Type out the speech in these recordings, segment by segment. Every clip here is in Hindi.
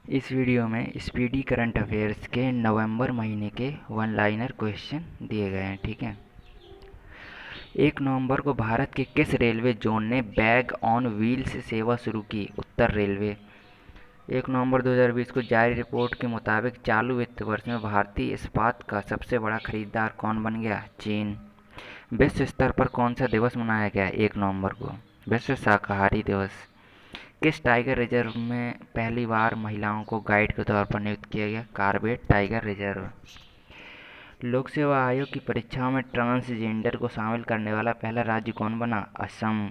इस वीडियो में स्पीडी करंट अफेयर्स के नवंबर महीने के वन लाइनर क्वेश्चन दिए गए हैं। ठीक है। 1 नवंबर को भारत के किस रेलवे जोन ने बैग ऑन व्हील्स सेवा शुरू की? उत्तर रेलवे। 1 नवंबर 2020 को जारी रिपोर्ट के मुताबिक चालू वित्त वर्ष में भारतीय इस्पात का सबसे बड़ा खरीदार कौन बन गया? चीन। विश्व स्तर पर कौन सा दिवस मनाया गया 1 नवंबर को? विश्व शाकाहारी दिवस। किस टाइगर रिजर्व में पहली बार महिलाओं को गाइड के तौर पर नियुक्त किया गया? Corbett tiger reserve. लोक सेवा आयोग की परीक्षाओं में ट्रांसजेंडर को शामिल करने वाला पहला राज्य कौन बना? असम।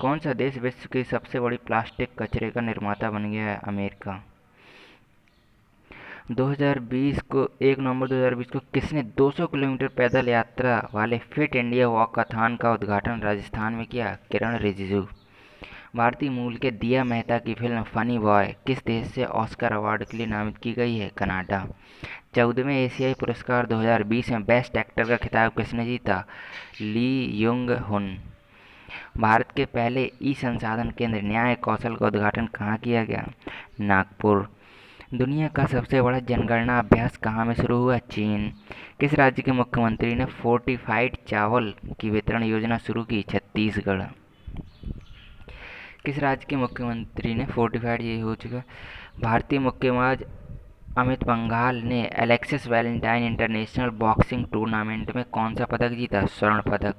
कौन सा देश विश्व की सबसे बड़ी प्लास्टिक कचरे का निर्माता बन गया है? अमेरिका। 1 नवंबर 2020 को किसने 200 किलोमीटर पैदल यात्रा वाले फिट इंडिया वॉकाथॉन का उद्घाटन राजस्थान में किया? किरण रिजिजू। भारतीय मूल के दिया मेहता की फिल्म फनी बॉय किस देश से ऑस्कर अवार्ड के लिए नामित की गई है? कनाडा। 14वें एशियाई पुरस्कार 2020 में बेस्ट एक्टर का खिताब किसने जीता? ली युंग हुन। भारत के पहले ई संसाधन केंद्र न्याय कौशल का उद्घाटन कहाँ किया गया? नागपुर। दुनिया का सबसे बड़ा जनगणना अभ्यास कहाँ में शुरू हुआ? चीन। किस राज्य के मुख्यमंत्री ने फोर्टिफाइड चावल की वितरण योजना शुरू की? छत्तीसगढ़। किस राज्य के मुख्यमंत्री ने फोर्टिफाइड, ये हो चुका। भारतीय मुक्केबाज अमित पंघाल ने Alexis Valentine international boxing tournament में कौन सा पदक जीता? स्वर्ण पदक।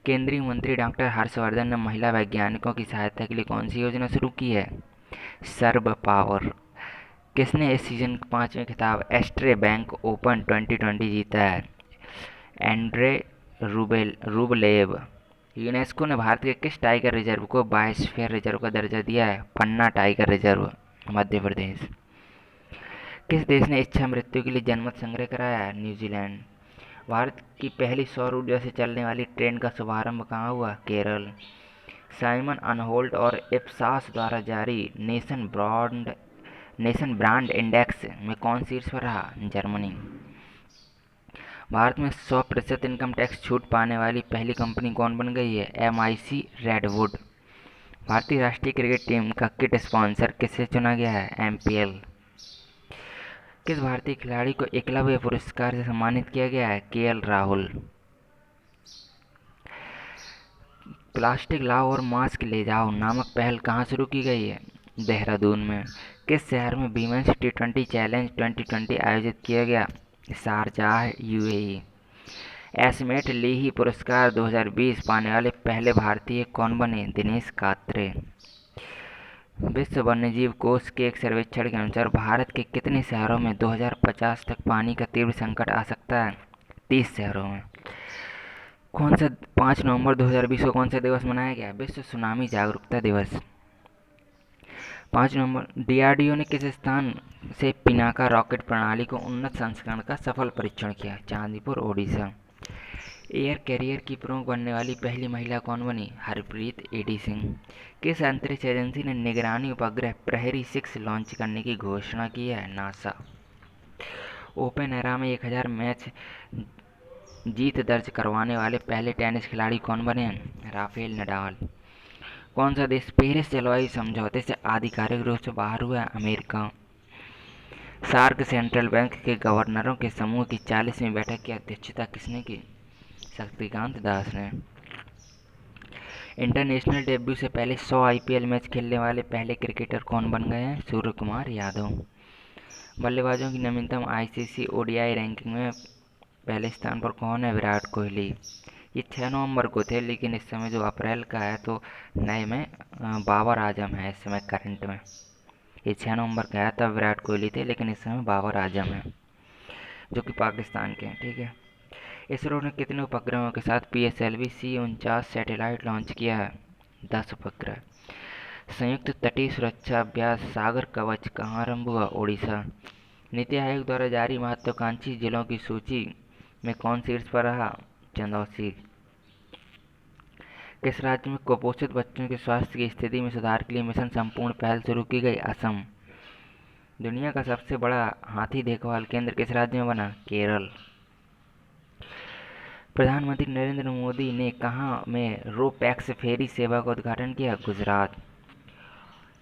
केंद्रीय मंत्री डॉक्टर हर्षवर्धन ने महिला वैज्ञानिकों की सहायता के लिए कौन सी योजना शुरू की है? SERB power. किसने इस सीजन का 5वां खिताब एस्ट्रे बैंक ओपन 2020 जीता है? Andre Rublev. यूनेस्को ने भारत के किस टाइगर रिजर्व को बायोस्फीयर रिजर्व का दर्जा दिया है? पन्ना टाइगर रिजर्व, मध्य प्रदेश। किस देश ने इच्छा मृत्यु के लिए जनमत संग्रह कराया है? न्यूजीलैंड। भारत की पहली सौर ऊर्जा से चलने वाली ट्रेन का शुभारंभ कहाँ हुआ? केरल। साइमन अनहोल्ट और इप्सास द्वारा जारी नेशन ब्रांड इंडेक्स में कौन शीर्ष पर रहा? जर्मनी। भारत में 100% इनकम टैक्स छूट पाने वाली पहली कंपनी कौन बन गई है? MIC redwood. भारतीय राष्ट्रीय क्रिकेट टीम का किट स्पॉन्सर किसे चुना गया है? MPL। किस भारतीय खिलाड़ी को एकलव्य पुरस्कार से सम्मानित किया गया है? KL राहुल। प्लास्टिक लाओ और मास्क ले जाओ नामक पहल कहाँ शुरू की गई है? देहरादून में। किस शहर में वीमेंस T20 चैलेंज 2020 आयोजित किया गया? Sharjah, UAE। एस्मेट लीही पुरस्कार 2020 पाने वाले पहले भारतीय कौन बने? दिनेश कात्रे। विश्व वन्यजीव कोष के एक सर्वेक्षण के अनुसार भारत के कितने शहरों में 2050 तक पानी का तीव्र संकट आ सकता है? 30 शहरों में। कौन सा 5 नवंबर 2020 को कौन सा दिवस मनाया गया? विश्व सुनामी जागरूकता दिवस। 5 नवंबर DRDO ने किस स्थान से पिनाका रॉकेट प्रणाली को उन्नत संस्करण का सफल परीक्षण किया? चांदीपुर, ओडिशा। एयर कैरियर की प्रमुख बनने वाली पहली महिला कौन बनी? हरप्रीत AD सिंह। किस अंतरिक्ष एजेंसी ने निगरानी उपग्रह प्रहरी 6 लॉन्च करने की घोषणा की है? नासा। ओपन एरा में 1000 मैच जीत दर्ज करवाने वाले पहले टेनिस खिलाड़ी कौन बने? Rafael Nadal. कौन सा देश पेरिस जलवायु समझौते से आधिकारिक रूप से बाहर हुआ है? अमेरिका। सार्क सेंट्रल बैंक के गवर्नरों के समूह की 40वीं बैठक की अध्यक्षता किसने की? शक्तिकांत दास ने। इंटरनेशनल डेब्यू से पहले 100 IPL मैच खेलने वाले पहले क्रिकेटर कौन बन गए हैं? सूर्य कुमार यादव। बल्लेबाजों की नवीनतम ICC ODI रैंकिंग में पहले स्थान पर कौन है? विराट कोहली। ये 6 नवंबर को थे, लेकिन इस समय जो अप्रैल का है तो नए में बाबर आजम है इस समय करंट में। ये 6 नवंबर का है, तब विराट कोहली थे, लेकिन इस समय बाबर आजम है जो कि पाकिस्तान के हैं। ठीक है। इसरो ने कितने उपग्रहों के साथ PSLV C49 सैटेलाइट लॉन्च किया है? 10 उपग्रह। संयुक्त तटीय सुरक्षा अभ्यास सागर कवच कहाँ आरंभ हुआ? ओडिशा। नीति आयोग द्वारा जारी महत्वाकांक्षी जिलों की सूची में कौन शीर्ष पर रहा? चंदौसी। किस राज्य में कुपोषित बच्चों के स्वास्थ्य की स्थिति में सुधार के लिए मिशन संपूर्ण पहल शुरू की गई? असम। दुनिया का सबसे बड़ा हाथी देखभाल केंद्र किस राज्य में बना? केरल। प्रधानमंत्री नरेंद्र मोदी ने कहाँ में रो पैक्स फेरी सेवा का उद्घाटन किया? गुजरात।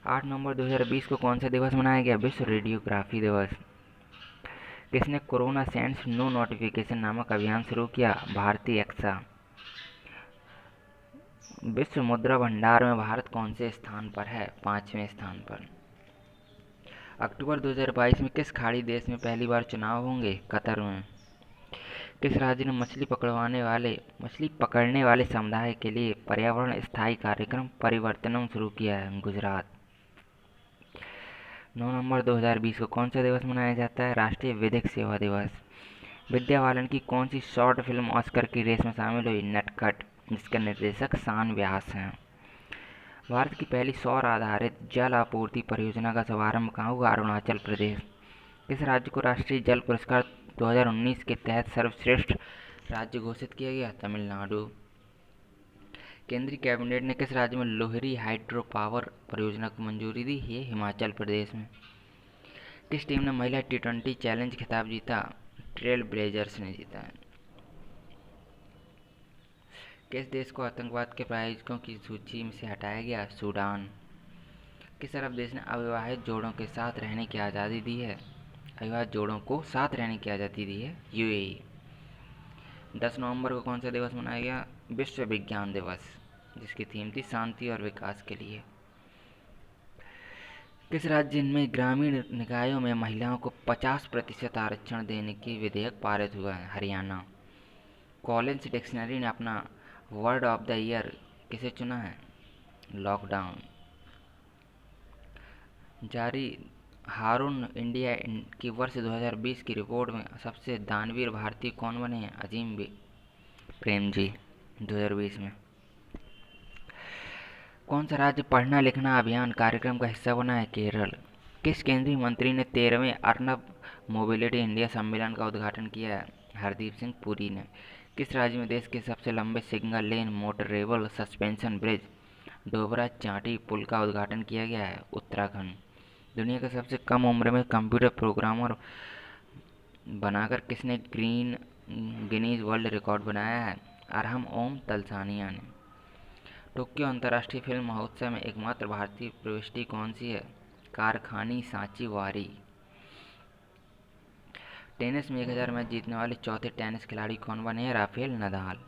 8 नवंबर 2020 को कौन सा दिवस मनाया गया? विश्व रेडियोग्राफी दिवस। किसने कोरोना सेंड्स नो नोटिफिकेशन नामक अभियान शुरू किया? भारती एक्सा। विश्व मुद्रा भंडार में भारत कौन से स्थान पर है? 5वें स्थान पर। अक्टूबर 2022 में किस खाड़ी देश में पहली बार चुनाव होंगे? कतर में। किस राज्य ने मछली पकड़ने वाले समुदाय के लिए पर्यावरण स्थायी कार्यक्रम परिवर्तनम शुरू किया है? गुजरात। 9 नवंबर 2020 को कौन सा दिवस मनाया जाता है? राष्ट्रीय विधिक सेवा दिवस। विद्या बालन की कौन सी शॉर्ट फिल्म ऑस्कर की रेस में शामिल हुई? नटखट, जिसके निर्देशक शान व्यास हैं। भारत की पहली सौर आधारित जल आपूर्ति परियोजना का शुभारंभ कहाँ हुआ? अरुणाचल प्रदेश। किस राज्य को राष्ट्रीय जल पुरस्कार 2019 के तहत सर्वश्रेष्ठ राज्य घोषित किया गया? तमिलनाडु। केंद्रीय कैबिनेट ने किस राज्य में लोहरी हाइड्रो पावर परियोजना को मंजूरी दी? ये हिमाचल प्रदेश में। किस टीम ने महिला टी20 चैलेंज खिताब जीता? ट्रेल ब्लेजर्स ने जीता है। किस देश को आतंकवाद के प्रायोजकों की सूची से हटाया गया? सूडान। किस अरब देश ने अविवाहित जोड़ों के साथ रहने की आज़ादी दी है? अविवाहित जोड़ों को साथ रहने की आज़ादी दी है यूएई। 10 नवंबर को कौन सा दिवस मनाया गया? विश्व विज्ञान दिवस, जिसकी थीम थी शांति और विकास के लिए। किस राज्य में ग्रामीण निकायों में महिलाओं को 50% आरक्षण देने की विधेयक पारित हुआ है? हरियाणा। कॉलिन्स डिक्शनरी ने अपना वर्ड ऑफ द ईयर किसे चुना है? लॉकडाउन। जारी हारून इंडिया की वर्ष 2020 की रिपोर्ट में सबसे दानवीर भारतीय कौन बने हैं? अजीम प्रेम जी 2020 में। कौन सा राज्य पढ़ना लिखना अभियान कार्यक्रम का हिस्सा बना है? केरल। किस केंद्रीय मंत्री ने 13वें अर्नब मोबिलिटी इंडिया सम्मेलन का उद्घाटन किया है? हरदीप सिंह पुरी ने। किस राज्य में देश के सबसे लंबे single lane motorable suspension bridge Dobra Chanti पुल का उद्घाटन किया गया है? उत्तराखंड। दुनिया का सबसे कम उम्र में कंप्यूटर प्रोग्रामर बनाकर किसने गिनीज वर्ल्ड रिकॉर्ड बनाया है? अरहम ओम तलसानिया ने। टोक्यो अंतर्राष्ट्रीय फिल्म महोत्सव में एकमात्र भारतीय प्रविष्टि कौन सी है? कारखानी सांची वारी। टेनिस में 1000 मैच जीतने वाले चौथे टेनिस खिलाड़ी कौन बने हैं? Rafael Nadal.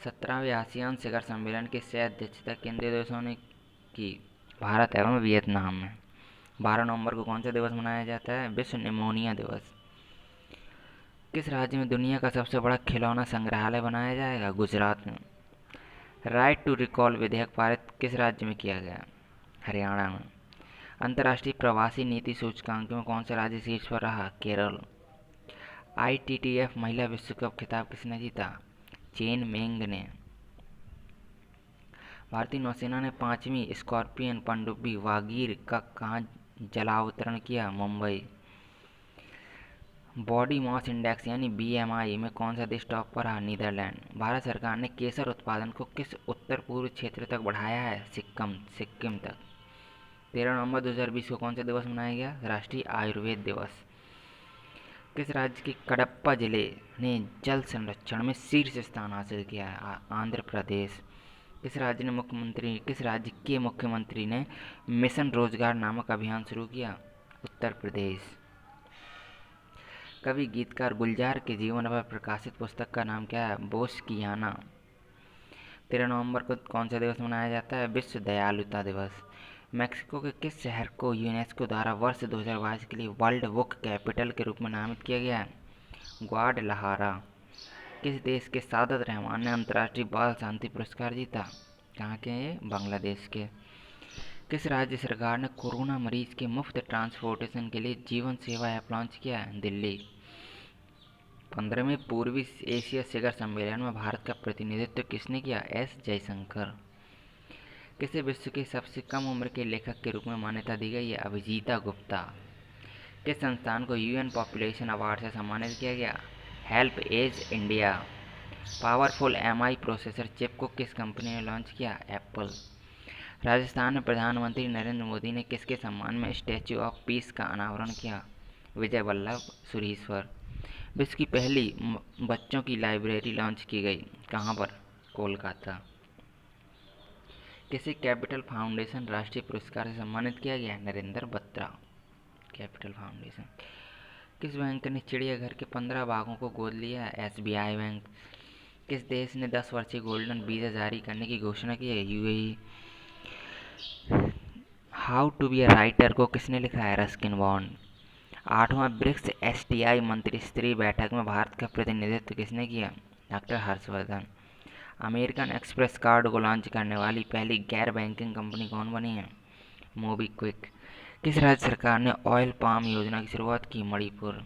17वें आसियान शिखर सम्मेलन की सह अध्यक्षता केंद्रीय देशों ने की? भारत एवं वियतनाम में। 12 नवंबर को कौन सा दिवस मनाया जाता है? विश्व निमोनिया दिवस। किस राज्य में दुनिया का सबसे बड़ा खिलौना संग्रहालय बनाया जाएगा? गुजरात में। राइट टू रिकॉल विधेयक पारित किस राज्य में किया गया? हरियाणा में। अंतर्राष्ट्रीय प्रवासी नीति सूचकांक में कौन सा राज्य शीर्ष पर रहा? केरल। ITTF महिला विश्व कप खिताब किसने जीता? चेन मेंग ने। भारतीय नौसेना ने 5वीं स्कॉर्पियन पनडुब्बी वागीर का कहाँ जलावतरण किया? मुंबई। बॉडी मास इंडेक्स यानी BMI में कौन सा देश टॉप पर रहा? नीदरलैंड। भारत सरकार ने केसर उत्पादन को किस उत्तर पूर्व क्षेत्र तक बढ़ाया है? सिक्किम तक। 13 नवंबर 2020 को कौन सा दिवस मनाया गया? राष्ट्रीय आयुर्वेद दिवस। किस राज्य के कडप्पा जिले ने जल संरक्षण में शीर्ष स्थान हासिल किया है? आंध्र प्रदेश। किस राज्य के मुख्यमंत्री ने मिशन रोजगार नामक अभियान शुरू किया? उत्तर प्रदेश। कवि गीतकार गुलजार के जीवन पर प्रकाशित पुस्तक का नाम क्या है? बोस की याना। 13 नवंबर को कौन सा दिवस मनाया जाता है? विश्व दयालुता दिवस। मैक्सिको के किस शहर को यूनेस्को द्वारा वर्ष 2022 के लिए वर्ल्ड बुक कैपिटल के रूप में नामित किया गया है? ग्वाडलाहारा। किस देश के सादत रहमान ने अंतर्राष्ट्रीय बाल शांति पुरस्कार जीता? कहाँ के हैं ये? बांग्लादेश के। किस राज्य सरकार ने कोरोना मरीज के मुफ्त ट्रांसपोर्टेशन के लिए जीवन सेवा ऐप लॉन्च किया है? दिल्ली। 15वें पूर्वी एशिया शिखर सम्मेलन में भारत का प्रतिनिधित्व किसने किया? S जयशंकर। किसे विश्व के सबसे कम उम्र के लेखक के रूप में मान्यता दी गई है? अभिजीता गुप्ता। किस संस्थान को UN पॉपुलेशन अवार्ड से सम्मानित किया गया? HelpAge India. Powerful MI processor chip को किस कंपनी ने लॉन्च किया? एप्पल। राजस्थान में प्रधानमंत्री नरेंद्र मोदी ने किसके सम्मान में स्टैच्यू ऑफ पीस का अनावरण किया? विजय वल्लभ सुरीश्वर। विश्व की पहली बच्चों की लाइब्रेरी लॉन्च की गई? कहाँ पर? कोलकाता। किसे कैपिटल फाउंडेशन राष्ट्रीय पुरस्कार से सम्मानित किया गया? नरेंद्र बत्रा। Capital foundation. किस बैंक ने चिड़ियाघर के 15 बाघों को गोद लिया? SBI bank. किस देश ने 10 वर्षीय गोल्डन वीजा जारी करने की घोषणा की है? UAE. How to be a writer को किसने लिखा है? Ruskin Bond. 8वां ब्रिक्स एसटीआई मंत्रिस्तरीय बैठक में भारत का प्रतिनिधित्व किसने किया? Doctor Harshvardhan. American Express card को लॉन्च करने वाली पहली गैर बैंकिंग कंपनी कौन बनी है? मोबीक्विक। किस राज्य सरकार ने ऑयल पाम योजना की शुरुआत की? Manipur.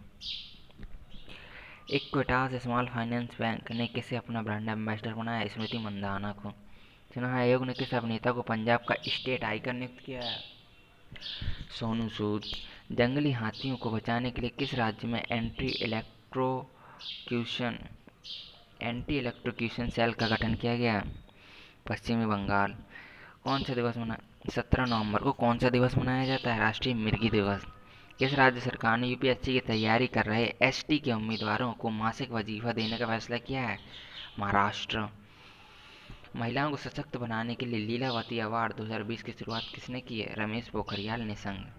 Equitas small finance bank ने किसे अपना ब्रांड एम्बेसडर बनाया? स्मृति मंदाना को। चुनाव आयोग ने किस अभिनेता को पंजाब का स्टेट आइकन नियुक्त किया है? सोनू सूद। जंगली हाथियों को बचाने के लिए किस राज्य में एंटी इलेक्ट्रोक्यूशन सेल का गठन किया गया? पश्चिमी बंगाल। कौन सा दिवस मना 17 नवंबर को कौन सा दिवस मनाया जाता है? राष्ट्रीय मिर्गी दिवस। किस राज्य सरकार ने यूपीएससी की तैयारी कर रहे एसटी के उम्मीदवारों को मासिक वजीफा देने का फैसला किया है? महाराष्ट्र। महिलाओं को सशक्त बनाने के लिए लीलावती अवार्ड 2020 की शुरुआत किसने की है? रमेश पोखरियाल निशंक।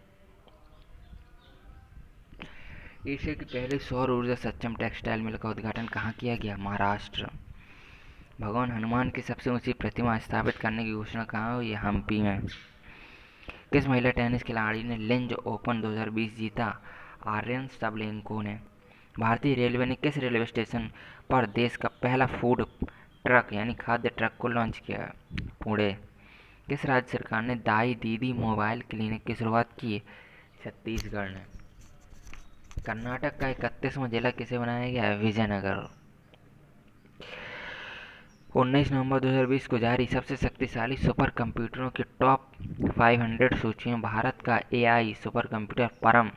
एशिया की पहली सौर ऊर्जा सक्षम टेक्सटाइल मिल का उद्घाटन कहाँ किया गया? महाराष्ट्र। भगवान हनुमान की सबसे ऊंची प्रतिमा स्थापित करने की घोषणा कहाँ हुई? हम्पी में। किस महिला टेनिस खिलाड़ी ने लिंज ओपन 2020 जीता? आर्यन सबलेंको ने। भारतीय रेलवे ने किस रेलवे स्टेशन पर देश का पहला फूड ट्रक यानी खाद्य ट्रक को लॉन्च किया? पुणे। किस राज्य सरकार ने दाई दीदी मोबाइल क्लिनिक की शुरुआत की? छत्तीसगढ़ ने। कर्नाटक का 31वां जिला किसे बनाया गया है? विजयनगर। 19 नवंबर 2020 को जारी सबसे शक्तिशाली सुपर कंप्यूटरों की टॉप 500 सूची में भारत का एआई सुपर कंप्यूटर परम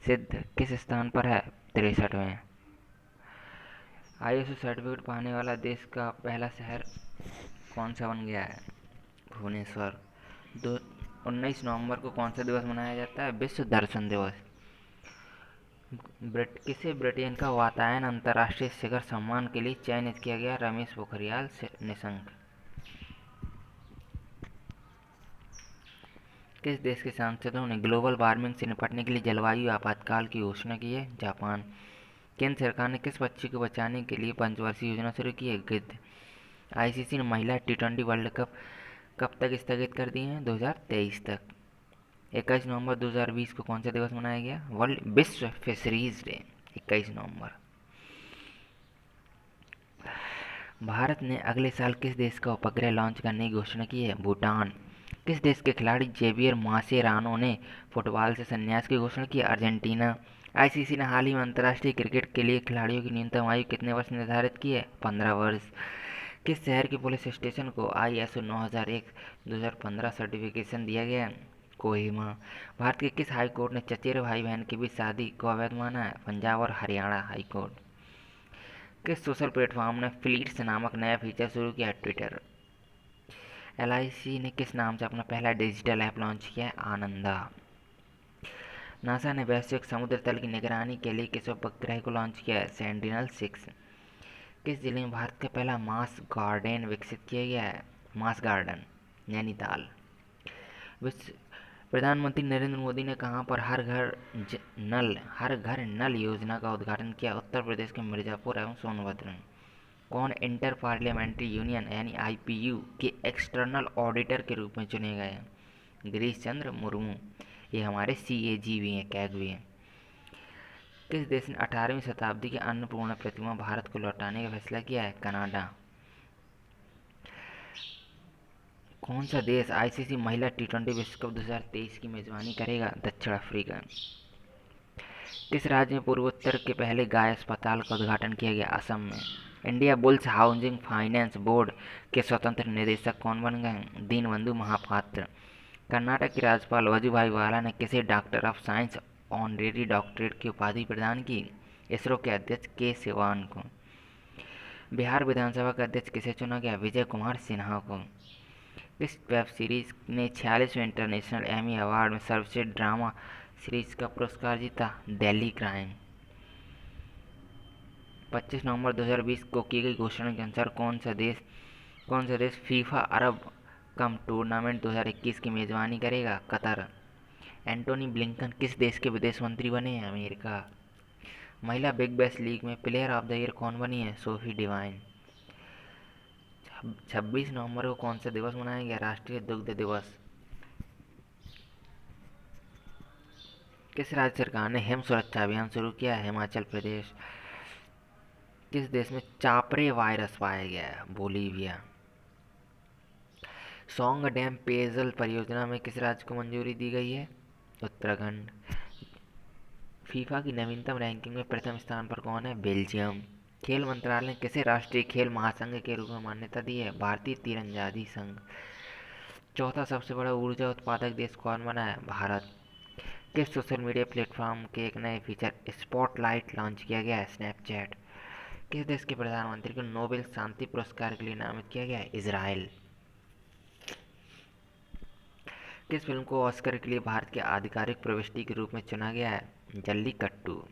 सिद्ध किस स्थान पर है? 63वें। आईएसओ सर्टिफिकेट पाने वाला देश का पहला शहर कौन सा बन गया है? भुवनेश्वर। 19 नवंबर को कौन सा दिवस मनाया जाता है? विश्व दर्शन दिवस। किसे ब्रिटेन का वातायन अंतर्राष्ट्रीय शिखर सम्मान के लिए चयनित किया गया? रमेश पोखरियाल निशंक। किस देश के सांसदों ने ग्लोबल वार्मिंग से निपटने के लिए जलवायु आपातकाल की घोषणा की है? जापान। केंद्र सरकार ने किस पक्षी को बचाने के लिए पंचवर्षीय योजना शुरू की है? गिद्ध। आईसीसी ने महिला टी20 वर्ल्ड कप कब तक स्थगित कर दिए हैं? 2023 तक। 21 नवंबर 2020 को कौन सा दिवस मनाया गया? विश्व फिशरीज डे। 21 नवंबर। भारत ने अगले साल किस देश का उपग्रह लॉन्च करने की घोषणा की है? भूटान। किस देश के खिलाड़ी जेवियर मासेरानो ने फुटबॉल से संन्यास की घोषणा की? अर्जेंटीना। आईसीसी ने हाल ही में अंतर्राष्ट्रीय क्रिकेट के लिए खिलाड़ियों की न्यूनतम आयु कितने वर्ष निर्धारित की है? 15 वर्ष। किस शहर के पुलिस स्टेशन को आईएसओ 9001/2015 सर्टिफिकेशन दिया गया है? कोहिमा। भारत के किस हाई कोर्ट ने चचेरे भाई बहन के बीच शादी को अवैध माना है? पंजाब और हरियाणा हाई कोर्ट। किस सोशल प्लेटफॉर्म ने फ्लीट्स नामक नया फीचर शुरू किया? ट्विटर। एलआईसी ने किस नाम से अपना पहला डिजिटल ऐप लॉन्च किया है? आनंदा। नासा ने वैश्विक समुद्र तल की निगरानी के लिए किस उपग्रह को लॉन्च किया है? सेंटिनल-6। किस जिले में भारत का पहला मास गार्डन विकसित किया गया है? मास गार्डन, नैनीताल। विश्व प्रधानमंत्री नरेंद्र मोदी ने कहां पर हर घर नल योजना का उद्घाटन किया? उत्तर प्रदेश के मिर्जापुर एवं सोनभद्र में। कौन इंटर पार्लियामेंट्री यूनियन यानी आईपीयू के एक्सटर्नल ऑडिटर के रूप में चुने गए हैं? गिरीश चंद्र मुर्मू। ये हमारे सीएजी भी हैं, कैग भी हैं। किस देश ने 18वीं शताब्दी की अन्नपूर्णा प्रतिमा भारत को लौटाने का फैसला किया है? कनाडा। कौन सा देश आईसीसी महिला टी20 विश्व कप 2023 की मेजबानी करेगा? दक्षिण अफ्रीका। किस राज्य में पूर्वोत्तर के पहले गाय अस्पताल का उद्घाटन किया गया? असम में। India bulls housing finance board के स्वतंत्र निदेशक कौन बन गए? दीनबंधु महापात्र। कर्नाटक के राज्यपाल वजुभाई वाला ने किसे doctor of science honorary doctorate की उपाधि प्रदान की? इसरो के अध्यक्ष के सिवान को। बिहार विधानसभा का अध्यक्ष किसे चुना गया? विजय कुमार सिन्हा को। इस वेब सीरीज ने 46वें इंटरनेशनल एमी अवार्ड में सर्वश्रेष्ठ ड्रामा सीरीज का पुरस्कार जीता? दिल्ली क्राइम। 25 नवंबर 2020 को की गई घोषणा के अनुसार कौन सा देश फीफा अरब कप टूर्नामेंट 2021 की मेज़बानी करेगा कतर। एंटोनी ब्लिंकन किस देश के विदेश मंत्री बने हैं? अमेरिका। महिला बिग बैश लीग में प्लेयर ऑफ द ईयर कौन बनी है? Sophie Devine. 26 नवंबर को कौन सा दिवस मनाया गया? राष्ट्रीय दुग्ध दिवस। किस राज्य सरकार ने हिम सुरक्षा अभियान शुरू किया है? हिमाचल प्रदेश। किस देश में चापरे वायरस पाया गया है? बोलीविया। सौंग डैम पेयजल परियोजना में किस राज्य को मंजूरी दी गई है? उत्तराखंड। फीफा की नवीनतम रैंकिंग में प्रथम स्थान पर कौन है? बेल्जियम। खेल मंत्रालय ने किसे राष्ट्रीय खेल महासंघ के रूप में मान्यता दी है? भारतीय तीरंदाजी संघ। चौथा सबसे बड़ा ऊर्जा उत्पादक देश कौन बना है? भारत। किस सोशल मीडिया प्लेटफॉर्म के एक नए फीचर स्पॉटलाइट लॉन्च किया गया है? स्नैपचैट। किस देश के प्रधानमंत्री को नोबेल शांति पुरस्कार के लिए नामित किया गया है? इजराइल। किस फिल्म को ऑस्कर के लिए भारत की आधिकारिक प्रविष्टि के रूप में चुना गया है? जल्लीकट्टू।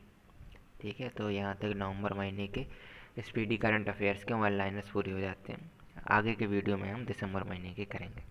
ठीक है, तो यहाँ तक नवंबर महीने के स्पीडी करंट अफेयर्स के वन लाइनर्स पूरे हो जाते हैं। आगे के वीडियो में हम दिसंबर महीने के करेंगे।